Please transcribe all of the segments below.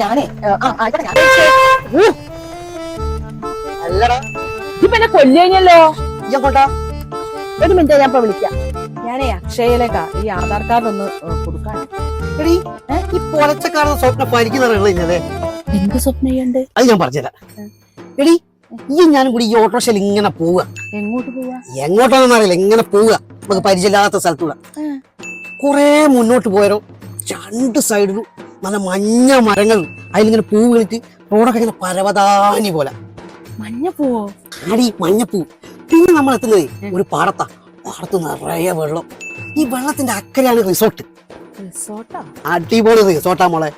ഞാനേ അല്ലടാ ഇപ്പൊ എന്നെ കൊല്ലിയല്ലോ. ഒരു മിനിറ്റ് ഞാൻ ഇപ്പൊ വിളിക്കാം. ഞാനേ അക്ഷയയിലേക്കാ ഈ ആധാർ കാർഡ് ഒന്ന് കൊടുക്കാൻ. എടീ ഈ പൊലച്ചക്കാരുടെ സ്വപ്നം പരിക്കുന്നതല്ലേ? എന്ത് സ്വപ്നം ചെയ്യണ്ട് അത് ഞാൻ പറഞ്ഞുതരാം. എടീ ഈ ഞാനും കൂടി ഈ ഓട്ടോറിക്ഷയിൽ ഇങ്ങനെ പോവുക. എങ്ങോട്ട് പോവാ? എങ്ങോട്ടാണെന്ന് അറിയില്ല, ഇങ്ങനെ പോവുക. നമുക്ക് പരിചയമില്ലാത്ത സ്ഥലത്തൂടെ കൊറേ മുന്നോട്ട് പോയാലോ രണ്ട് സൈഡിലും നല്ല മഞ്ഞ മരങ്ങൾ, അതിലിങ്ങനെ പൂ വിളിച്ച് റോഡൊക്കെ ഇങ്ങനെ പരവതാനി പോലെ. മഞ്ഞപ്പൂവോ? അടി മഞ്ഞപ്പൂ. പിന്നെ നമ്മൾ എത്തുന്നത് ഒരു പാടത്താ. പാടത്ത് നിറയെ വെള്ളം. ഈ വെള്ളത്തിന്റെ അക്കരെയാണ് റിസോർട്ട്. റിസോർട്ടാ? അടിപൊളി റിസോർട്ടാ മോളെ.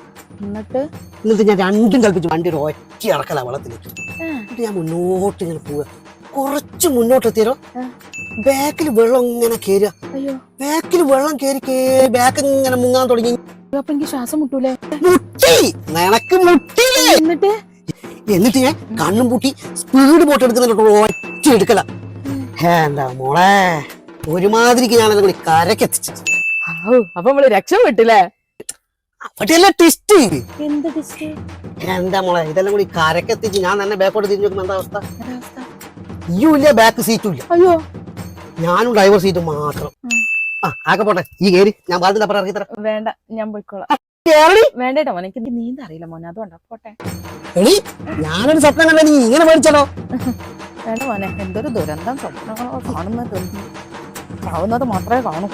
എന്നിട്ട് ഞാൻ രണ്ടും കൽപ്പിച്ചു വണ്ടി ഒരു ഒറ്റ ഇറക്കല വെള്ളത്തിലേക്ക്. എന്നിട്ട് ഞാൻ മുന്നോട്ട് ഇങ്ങനെ പോവുക. കുറച്ച് മുന്നോട്ട് എത്തിയാലോ ബാക്കിൽ വെള്ളം ഇങ്ങനെ കേറുക. ബാക്കിൽ വെള്ളം കേറി കേറി ബാക്ക് ഇങ്ങനെ മുങ്ങാൻ തുടങ്ങി. അപ്പൊ എനിക്ക് ശ്വാസം മുട്ടൂലേ? മുട്ടി നിനക്ക് മുട്ടി. എന്നിട്ട് ഞാൻ കണ്ണും പൂട്ടി സ്പീഡ് ബോട്ട് എടുക്കുന്നുണ്ട്. ഒറ്റ എടുക്കല. എന്താ മോളെ ഒരുമാതിരിക്ക് ഞാനെല്ലാം കൂടി കരക്ക് എത്തിച്ചു. അപ്പൊ നമ്മള് രക്ഷപ്പെട്ടില്ലേ? അവിടെയല്ല ടെസ്റ്റ്. എന്ത് ടെസ്റ്റ്? എന്താ മോളെ ഇതെല്ലാം കൂടി കരക്കെത്തിച്ച് ഞാൻ തന്നെ ബാക്കോട്ട് തിരിഞ്ഞു നോക്കുമ്പോ എന്താ അവസ്ഥ? ഇയ്യും ഇല്ല, ബാക്ക് സീറ്റും ഇല്ല. അയ്യോ, ഞാനും ഡ്രൈവർ സീറ്റും മാത്രം. ആക്കെ പോട്ടെ, ഈ കേറി ഞാൻ ബാധിൽ അപ്പുറം ഇറക്കി തരാം. വേണ്ട, ഞാൻ പോയിക്കോളാം. വേണ്ടേട്ടോ മോനെ, എനിക്ക് നീന്ത അറിയില്ല മോനെ, അതുകൊണ്ടാ. പോട്ടെ. ഞാനൊരു സ്വപ്നം കണ്ട നീ ഇങ്ങനെ മേടിച്ചാലോ? വേണ്ട മോനെ, എന്തൊരു ദുരന്തം സ്വപ്നങ്ങളോ കാണുന്നത്. കാണുന്നത് മാത്രമേ കാണൂ.